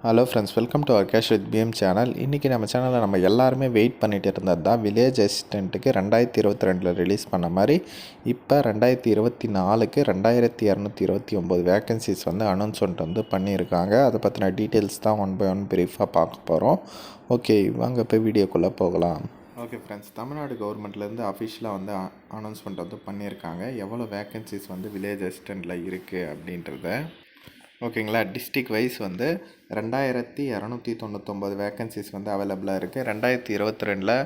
Hello friends, welcome to Akash with PM channel. இன்றைக்கி நம்ம சேனலில் நம்ம எல்லாருமே வெயிட் பண்ணிகிட்டு இருந்தது தான் வில்லேஜ் அசிஸ்டண்ட்டுக்கு 2022 ரிலீஸ் பண்ண மாதிரி இப்போ 2024க்கு 2229 வேக்கன்சிஸ் வந்து அனௌன்ஸ்மெண்ட் வந்து பண்ணியிருக்காங்க. அதை பற்றின டீட்டெயில்ஸ் தான் ஒன் பை ஒன் ப்ரீஃபாக பார்க்க போகிறோம். ஓகே, வாங்க இப்போ வீடியோக்குள்ளே போகலாம். ஓகே ஃப்ரெண்ட்ஸ், தமிழ்நாடு கவர்மெண்ட்லேருந்து அஃபிஷியலாக வந்து அனௌன்ஸ்மெண்ட் வந்து பண்ணியிருக்காங்க. எவ்வளோ வேக்கன்சிஸ் வந்து வில்லேஜ் அசிஸ்டண்ட்டில் இருக்குது அப்படின்றத. ஓகேங்களா, டிஸ்ட்ரிக் வைஸ் வந்து 2299 வேக்கன்சிஸ் வந்து அவைலபிளாக இருக்குது. 2022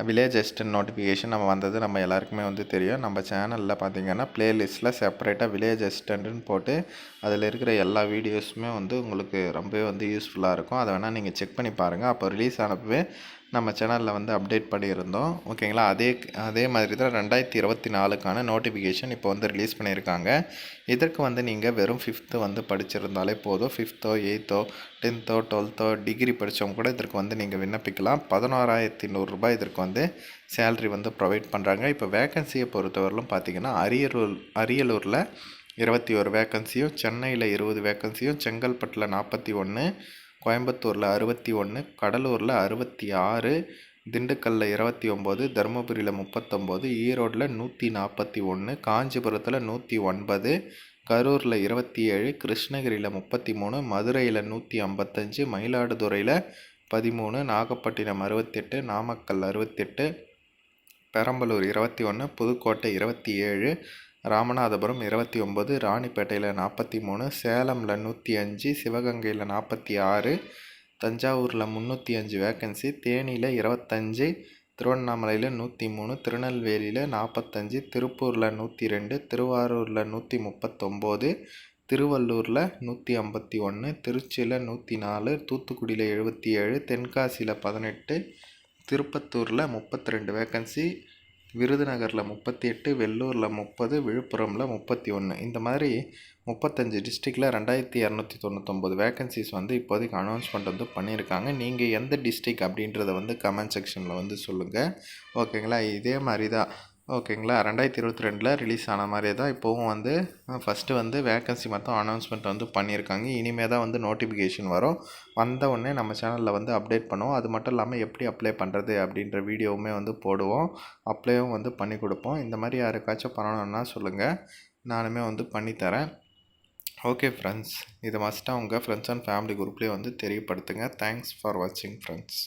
வில்லேஜ் அசிஸ்டன்ட் நோட்டிஃபிகேஷன் நம்ம வந்தது நம்ம எல்லாருக்குமே வந்து தெரியும். நம்ம சேனலில் பார்த்திங்கன்னா ப்ளேலிஸ்ட்டில் செப்பரேட்டாக வில்லேஜ் அசிஸ்டண்ட்டுன்னு போட்டு அதில் இருக்கிற எல்லா வீடியோஸுமே வந்து உங்களுக்கு ரொம்பவே வந்து யூஸ்ஃபுல்லாக இருக்கும். அதை வேணால் நீங்கள் செக் பண்ணி பாருங்கள். அப்போ ரிலீஸ் ஆனப்பவே நம்ம சேனலில் வந்து அப்டேட் பண்ணியிருந்தோம். ஓகேங்களா, அதே மாதிரி தான் 2024க்கான நோட்டிஃபிகேஷன் இப்போ வந்து ரிலீஸ் பண்ணியிருக்காங்க. இதற்கு வந்து நீங்கள் வெறும் 5th வந்து படிச்சிருந்தாலே போதும். 5th 8th 10th 12th degree படித்தவங்க கூட இதற்கு வந்து நீங்கள் விண்ணப்பிக்கலாம். 11,100 இதற்கு வந்து சேல்ரி வந்து ப்ரொவைட் பண்ணுறாங்க. இப்போ வேக்கன்சியை பொறுத்தவரையிலும் பார்த்திங்கன்னா அரியலூரில் 21 வேக்கன்சியும், சென்னையில் 20 வேக்கன்சியும், செங்கல்பட்டில் 41, கோயம்புத்தூரில் 61, கடலூரில் 66, திண்டுக்கல்லில் 29, தருமபுரியில் 39, ஈரோடில் 141, காஞ்சிபுரத்தில் 109, கரூரில் 27, கிருஷ்ணகிரியில் 33, மதுரையில் 155, மயிலாடுதுறையில் 13, நாகப்பட்டினம் 68, நாமக்கல் 68, பெரம்பலூர் 21, புதுக்கோட்டை 27, ராமநாதபுரம் 29, ராணிப்பேட்டையில் 43, சேலமில் 105, சிவகங்கையில் 46, தஞ்சாவூரில் 305 வேக்கன்சி, தேனியில் 25, திருவண்ணாமலையில் 103, திருநெல்வேலியில் 45, திருப்பூரில் 102, திருவாரூரில் 139, திருவள்ளூரில் 151, திருச்சியில் 104, தூத்துக்குடியில் 77, தென்காசியில் 18, திருப்பத்தூரில் 32 வேக்கன்சி, விருதுநகரில் 38, வெள்ளூரில் 30, விழுப்புரமில் 31. இந்த மாதிரி 35 டிஸ்ட்ரிக்டில் 2299 வேக்கன்சிஸ் வந்து இப்போதைக்கு அனௌன்ஸ்மெண்ட் வந்து பண்ணியிருக்காங்க. நீங்கள் எந்த டிஸ்ட்ரிக் அப்படின்றத வந்து கமெண்ட் செக்ஷனில் வந்து சொல்லுங்கள். ஓகேங்களா, இதே மாதிரி தான். ஓகேங்களா, 2022 ரிலீஸ் ஆன மாதிரியே தான் இப்போவும் வந்து ஃபஸ்ட்டு வந்து வேக்கன்சி மட்டும் அனௌன்ஸ்மெண்ட் வந்து பண்ணியிருக்காங்க. இனிமேல் தான் வந்து நோட்டிஃபிகேஷன் வரும். வந்த உடனே நம்ம சேனலில் வந்து அப்டேட் பண்ணுவோம். அது மட்டும் இல்லாமல் எப்படி அப்ளை பண்ணுறது அப்படின்ற வீடியோவுமே வந்து போடுவோம். அப்ளையும் வந்து பண்ணி கொடுப்போம். இந்த மாதிரி யாருக்காச்சும் பண்ணணுன்னா சொல்லுங்கள், நானுமே வந்து பண்ணித்தரேன். ஓகே ஃப்ரெண்ட்ஸ், இதை மஸ்ட்டாக உங்கள் ஃப்ரெண்ட்ஸ் அண்ட் ஃபேமிலி குரூப்லேயே வந்து தெரியப்படுத்துங்க. தேங்க்ஸ் ஃபார் வாட்சிங் ஃப்ரெண்ட்ஸ்.